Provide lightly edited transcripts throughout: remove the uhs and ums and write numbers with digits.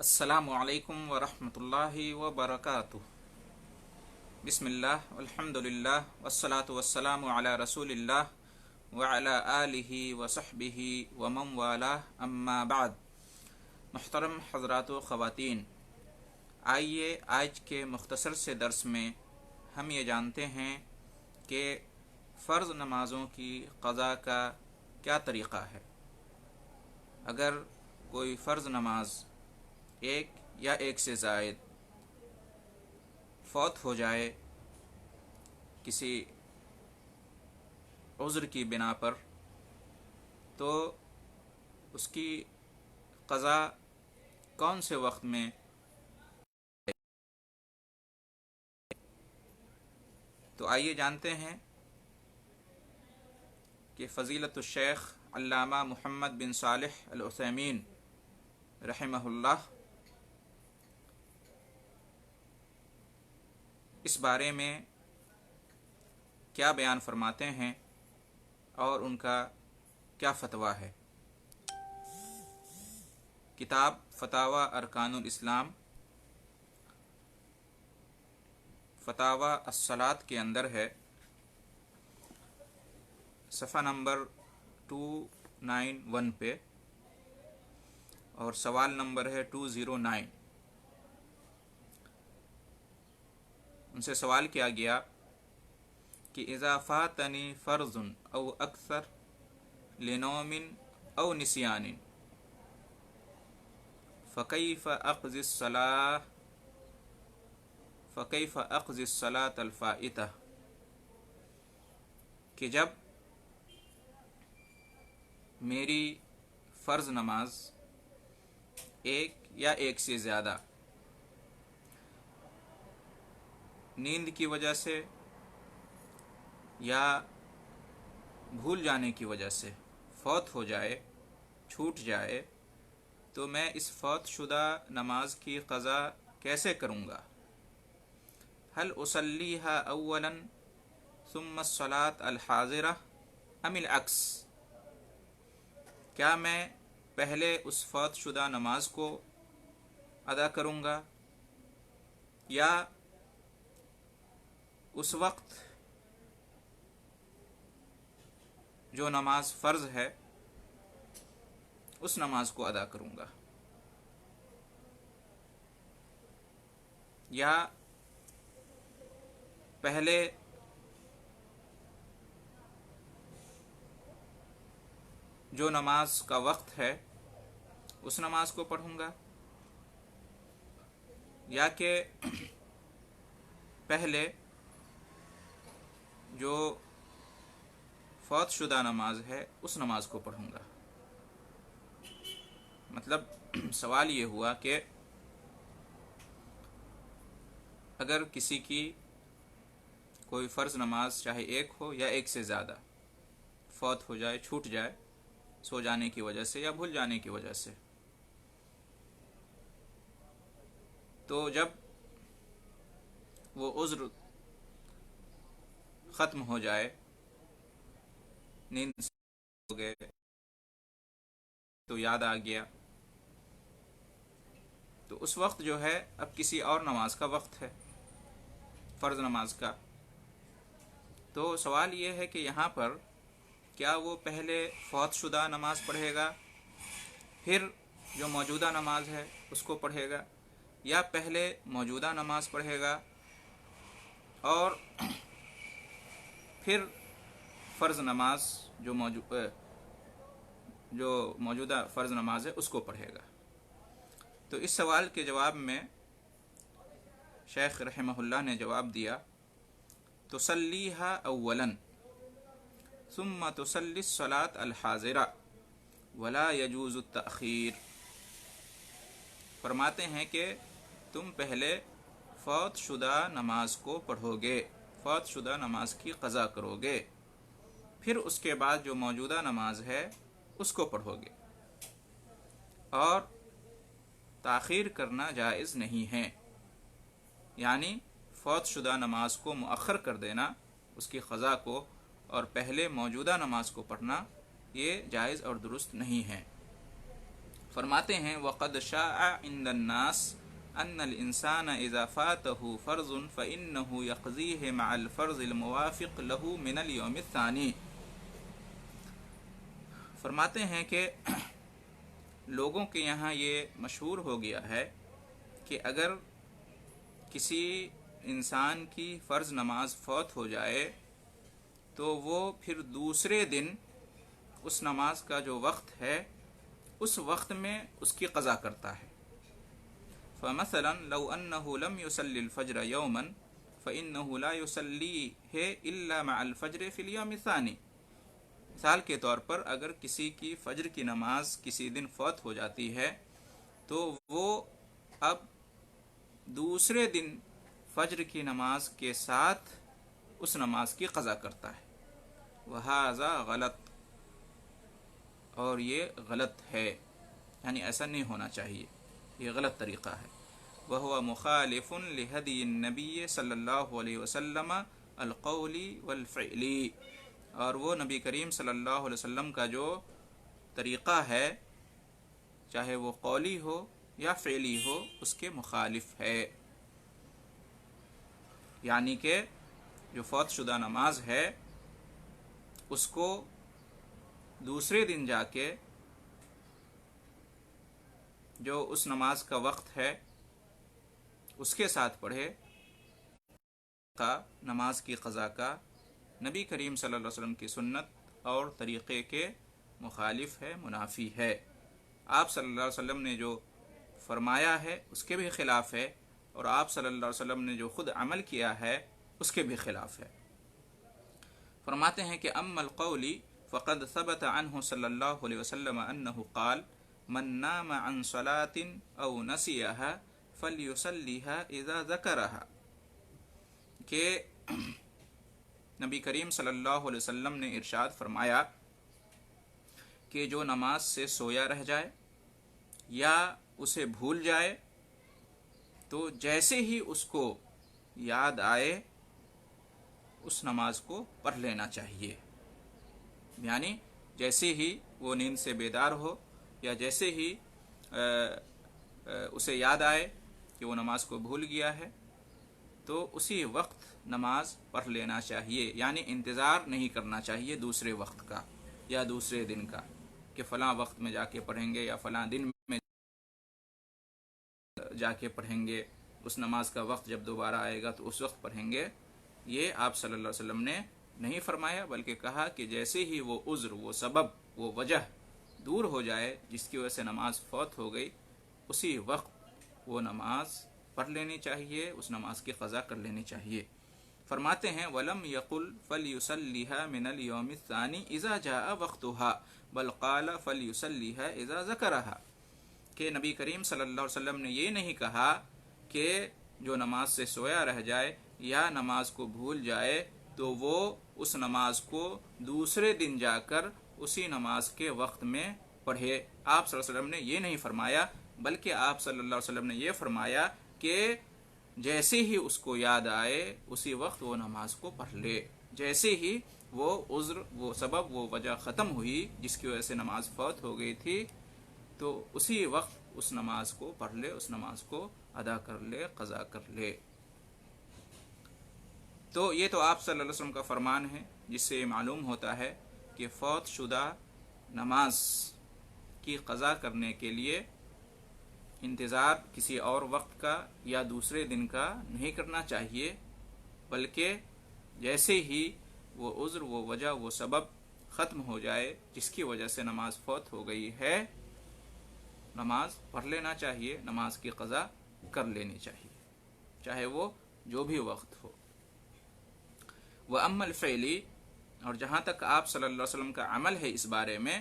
السلام علیکم ورحمۃ اللہ وبرکاتہ۔ بسم اللہ والحمد للہ والصلاة والسلام علی رسول اللہ وعلی آلہ وصحبہ ومن والاه اما بعد۔ محترم حضرات و خواتین، آئیے آج کے مختصر سے درس میں ہم یہ جانتے ہیں کہ فرض نمازوں کی قضا کا کیا طریقہ ہے۔ اگر کوئی فرض نماز ایک یا ایک سے زائد فوت ہو جائے کسی عذر کی بنا پر، تو اس کی قضا کون سے وقت میں؟ تو آئیے جانتے ہیں کہ فضیلت الشیخ علامہ محمد بن صالح العثیمین رحمہ اللہ اس بارے میں کیا بیان فرماتے ہیں اور ان کا کیا فتویٰ ہے۔ کتاب فتاوی ارکان الاسلام فتاوی الصلاۃ کے اندر ہے، صفحہ نمبر 291 پہ، اور سوال نمبر ہے 209۔ ان سے سوال کیا گیا کہ اذا فاتنی فرض او اکثر لنوم او نسیان فکیف اقضی الصلاۃ الفائتہ، کہ جب میری فرض نماز ایک یا ایک سے زیادہ نیند کی وجہ سے یا بھول جانے کی وجہ سے فوت ہو جائے، چھوٹ جائے، تو میں اس فوت شدہ نماز کی قضا کیسے کروں گا؟ هل اصلیھا اولا ثم الصلاۃ الحاضرہ ام العکس؟ کیا میں پہلے اس فوت شدہ نماز کو ادا کروں گا یا اس وقت جو نماز فرض ہے اس نماز کو ادا کروں گا، یا پہلے جو نماز کا وقت ہے اس نماز کو پڑھوں گا، یا کہ پہلے جو فوت شدہ نماز ہے اس نماز کو پڑھوں گا۔ مطلب سوال یہ ہوا کہ اگر کسی کی کوئی فرض نماز چاہے ایک ہو یا ایک سے زیادہ فوت ہو جائے، چھوٹ جائے سو جانے کی وجہ سے یا بھول جانے کی وجہ سے، تو جب وہ عذر ختم ہو جائے، نیند سے ہو گئے تو یاد آ گیا، تو اس وقت جو ہے اب کسی اور نماز کا وقت ہے، فرض نماز کا۔ تو سوال یہ ہے کہ یہاں پر کیا وہ پہلے فوت شدہ نماز پڑھے گا، پھر جو موجودہ نماز ہے اس کو پڑھے گا، یا پہلے موجودہ نماز پڑھے گا اور پھر فرض نماز جو موجودہ فرض نماز ہے اس کو پڑھے گا؟ تو اس سوال کے جواب میں شیخ رحمہ اللہ نے جواب دیا، تصلیھا اولا ثم تصلی الصلاۃ الحاضرہ ولا یجوز التأخیر۔ فرماتے ہیں کہ تم پہلے فوت شدہ نماز کو پڑھو گے، فوت شدہ نماز کی قضا کرو گے، پھر اس کے بعد جو موجودہ نماز ہے اس کو پڑھو گے، اور تاخیر کرنا جائز نہیں ہے، یعنی فوت شدہ نماز کو مؤخر کر دینا اس کی قضا کو اور پہلے موجودہ نماز کو پڑھنا یہ جائز اور درست نہیں ہے۔ فرماتے ہیں وقد شاع عند الناس ان الانسان اذا فاته فرض فانه يقضيه مع الفرض الموافق له من اليوم الثاني۔ فرماتے ہیں کہ لوگوں کے یہاں یہ مشہور ہو گیا ہے کہ اگر کسی انسان کی فرض نماز فوت ہو جائے تو وہ پھر دوسرے دن اس نماز کا جو وقت ہے اس وقت میں اس کی قضا کرتا ہے۔ فمثلا لو انه لم يصلي الفجر يوما فانه لا يصليه الا مع الفجر في اليوم الثاني۔ مثال کے طور پر اگر کسی کی فجر کی نماز کسی دن فوت ہو جاتی ہے تو وہ اب دوسرے دن فجر کی نماز کے ساتھ اس نماز کی قضا کرتا ہے۔ وہذا غلط، اور یہ غلط ہے، یعنی ایسا نہیں ہونا چاہیے، یہ غلط طریقہ ہے۔ وہو مخالف لہدی النبی صلی اللہ علیہ وسلم القولی والفعلی، اور وہ نبی کریم صلی اللہ علیہ وسلم کا جو طریقہ ہے چاہے وہ قولی ہو یا فعلی ہو اس کے مخالف ہے۔ یعنی کہ جو فوت شدہ نماز ہے اس کو دوسرے دن جا کے جو اس نماز کا وقت ہے اس کے ساتھ پڑھے، نماز کی قضا کا نبی کریم صلی اللہ علیہ وسلم کی سنت اور طریقے کے مخالف ہے، منافی ہے۔ آپ صلی اللہ علیہ وسلم نے جو فرمایا ہے اس کے بھی خلاف ہے، اور آپ صلی اللہ علیہ وسلم نے جو خود عمل کیا ہے اس کے بھی خلاف ہے۔ فرماتے ہیں کہ اما القولی فقد ثبت عنہ صلی اللہ علیہ وسلم انہ قال من نام عن صلاة او نسیها فلیصلیها اذا ذکرها، کہ نبی کریم صلی اللہ علیہ وسلم نے ارشاد فرمایا کہ جو نماز سے سویا رہ جائے یا اسے بھول جائے تو جیسے ہی اس کو یاد آئے اس نماز کو پڑھ لینا چاہیے۔ یعنی جیسے ہی وہ نیند سے بیدار ہو یا جیسے ہی اسے یاد آئے کہ وہ نماز کو بھول گیا ہے تو اسی وقت نماز پڑھ لینا چاہیے، یعنی انتظار نہیں کرنا چاہیے دوسرے وقت کا یا دوسرے دن کا کہ فلاں وقت میں جا کے پڑھیں گے یا فلاں دن میں جا کے پڑھیں گے، اس نماز کا وقت جب دوبارہ آئے گا تو اس وقت پڑھیں گے۔ یہ آپ صلی اللہ علیہ وسلم نے نہیں فرمایا، بلکہ کہا کہ جیسے ہی وہ عذر، وہ سبب، وہ وجہ دور ہو جائے جس کی وجہ سے نماز فوت ہو گئی، اسی وقت وہ نماز پڑھ لینی چاہیے، اس نماز کی قضا کر لینی چاہیے۔ فرماتے ہیں وَلَمْ يَقُلْ فَلْيُصَلِّهَا مِنَ الْيَوْمِ الثَّانِي إِذَا جَاءَ وَقْتُهَا بَلْ قَالَ فَلْيُصَلِّهَا إِذَا ذَكَرَهَا، کہ نبی کریم صلی اللہ علیہ وسلم نے یہ نہیں کہا کہ جو نماز سے سویا رہ جائے یا نماز کو بھول جائے تو وہ اس نماز کو دوسرے دن جا کر اسی نماز کے وقت میں پڑھے۔ آپ صلی اللہ علیہ وسلم نے یہ نہیں فرمایا، بلکہ آپ صلی اللہ علیہ وسلم نے یہ فرمایا کہ جیسے ہی اس کو یاد آئے اسی وقت وہ نماز کو پڑھ لے، جیسے ہی وہ عذر، وہ سبب، وہ وجہ ختم ہوئی جس کی وجہ سے نماز فوت ہو گئی تھی تو اسی وقت اس نماز کو پڑھ لے، اس نماز کو ادا کر لے، قضا کر لے۔ تو یہ تو آپ صلی اللہ علیہ وسلم کا فرمان ہے جس سے معلوم ہوتا ہے کہ فوت شدہ نماز کی قضا کرنے کے لیے انتظار کسی اور وقت کا یا دوسرے دن کا نہیں کرنا چاہیے، بلکہ جیسے ہی وہ عذر، وہ وجہ، وہ سبب ختم ہو جائے جس کی وجہ سے نماز فوت ہو گئی ہے، نماز پڑھ لینا چاہیے، نماز کی قضا کر لینی چاہیے، چاہے وہ جو بھی وقت ہو۔ وَأَمَّا الْفِعْلِ، اور جہاں تک آپ صلی اللہ علیہ وسلم کا عمل ہے اس بارے میں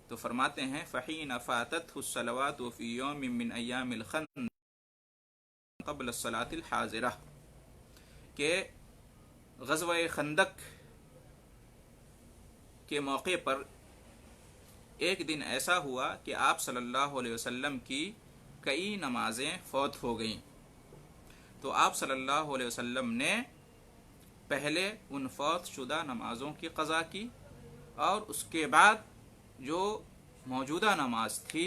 تو فرماتے ہیں فَحِينَ فَاتَتْهُ الصَّلَوَاتُ فِي يَوْمٍ مِّنْ أَيَّامِ الْخَندَقِ قَبْلَ الصَّلَاةِ الْحَاضِرَةِ، کہ غزوہ خندق کے موقع پر ایک دن ایسا ہوا کہ آپ صلی اللہ علیہ وسلم کی کئی نمازیں فوت ہو گئیں، تو آپ صلی اللہ علیہ وسلم نے پہلے ان فوت شدہ نمازوں کی قضا کی اور اس کے بعد جو موجودہ نماز تھی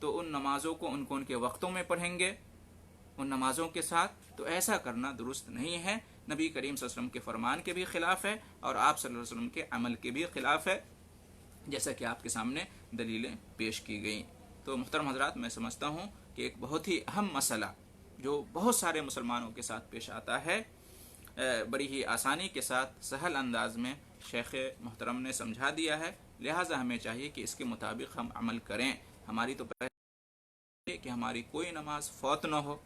تو ان نمازوں کو ان کے وقتوں میں پڑھیں گے ان نمازوں کے ساتھ، تو ایسا کرنا درست نہیں ہے، نبی کریم صلی اللہ علیہ وسلم کے فرمان کے بھی خلاف ہے اور آپ صلی اللہ علیہ وسلم کے عمل کے بھی خلاف ہے، جیسا کہ آپ کے سامنے دلیلیں پیش کی گئیں۔ تو محترم حضرات، میں سمجھتا ہوں کہ ایک بہت ہی اہم مسئلہ جو بہت سارے مسلمانوں کے ساتھ پیش آتا ہے، بڑی ہی آسانی کے ساتھ سہل انداز میں شیخ محترم نے سمجھا دیا ہے، لہٰذا ہمیں چاہیے کہ اس کے مطابق ہم عمل کریں۔ ہماری تو پہلے کہ ہماری کوئی نماز فوت نہ ہو،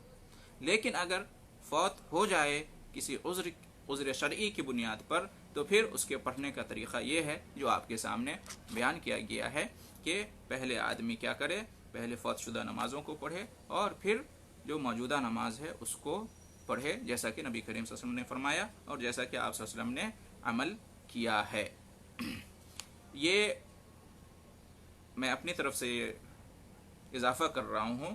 لیکن اگر فوت ہو جائے کسی عذر شرعی کی بنیاد پر، تو پھر اس کے پڑھنے کا طریقہ یہ ہے جو آپ کے سامنے بیان کیا گیا ہے کہ پہلے آدمی کیا کرے، پہلے فوت شدہ نمازوں کو پڑھے اور پھر جو موجودہ نماز ہے اس کو پڑھے، جیسا کہ نبی کریم صلی اللہ علیہ وسلم نے فرمایا اور جیسا کہ آپ صلی اللہ علیہ وسلم نے عمل کیا ہے۔ یہ میں اپنی طرف سے یہ اضافہ کر رہا ہوں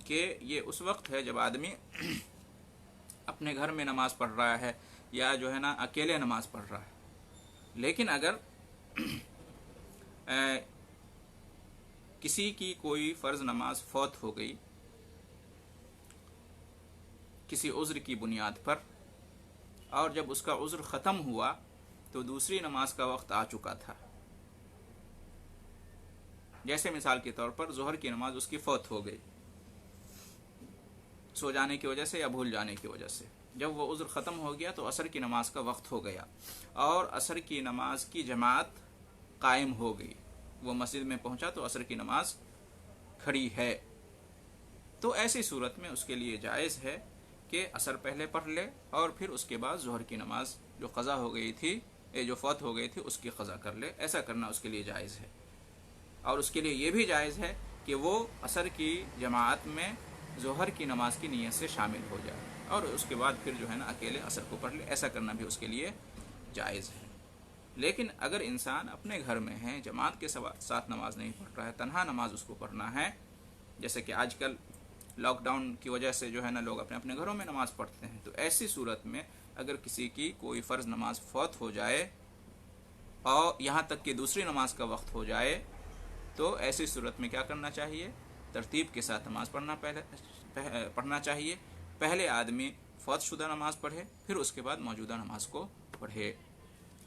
کہ یہ اس وقت ہے جب آدمی اپنے گھر میں نماز پڑھ رہا ہے یا جو ہے نا اکیلے نماز پڑھ رہا ہے، لیکن اگر کسی کی کوئی فرض نماز فوت ہو گئی کسی عذر کی بنیاد پر، اور جب اس کا عذر ختم ہوا تو دوسری نماز کا وقت آ چکا تھا، جیسے مثال کے طور پر ظہر کی نماز اس کی فوت ہو گئی سو جانے کی وجہ سے یا بھول جانے کی وجہ سے، جب وہ عذر ختم ہو گیا تو عصر کی نماز کا وقت ہو گیا اور عصر کی نماز کی جماعت قائم ہو گئی، وہ مسجد میں پہنچا تو عصر کی نماز کھڑی ہے، تو ایسی صورت میں اس کے لیے جائز ہے کہ عصر پہلے پڑھ لے اور پھر اس کے بعد ظہر کی نماز جو قضا ہو گئی تھی، جو فوت ہو گئی تھی، اس کی قضا کر لے، ایسا کرنا اس کے لیے جائز ہے۔ اور اس کے لیے یہ بھی جائز ہے کہ وہ عصر کی جماعت میں ظہر کی نماز کی نیت سے شامل ہو جائے اور اس کے بعد پھر جو ہے نا اکیلے عصر کو پڑھ لے، ایسا کرنا بھی اس کے لیے جائز ہے۔ لیکن اگر انسان اپنے گھر میں ہے، جماعت کے ساتھ نماز نہیں پڑھ رہا ہے، تنہا نماز اس کو پڑھنا ہے، جیسے کہ آج کل لاک ڈاؤن کی وجہ سے جو ہے نا لوگ اپنے اپنے گھروں میں نماز پڑھتے ہیں، تو ایسی صورت میں اگر کسی کی کوئی فرض نماز فوت ہو جائے اور یہاں تک کہ دوسری نماز کا وقت ہو جائے، تو ایسی صورت میں کیا کرنا چاہیے؟ ترتیب کے ساتھ نماز پڑھنا چاہیے، پہلے آدمی فوت شدہ نماز پڑھے پھر اس کے بعد موجودہ نماز کو پڑھے۔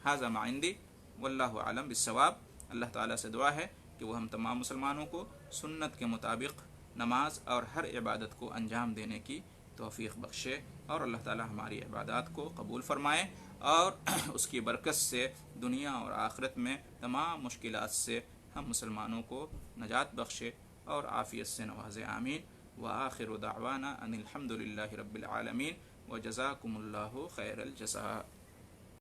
ھذا ما عندی واللہ اعلم بالصواب۔ اللہ تعالیٰ سے دعا ہے کہ وہ ہم تمام مسلمانوں کو سنت کے مطابق نماز اور ہر عبادت کو انجام دینے کی توفیق بخشے، اور اللہ تعالیٰ ہماری عبادات کو قبول فرمائے اور اس کی برکت سے دنیا اور آخرت میں تمام مشکلات سے ہم مسلمانوں کو نجات بخشے اور عافیت سے نوازے، آمین۔ وآخر دعوانا ان الحمد للہ رب العالمین وجزاکم اللہ خیر الجزاء۔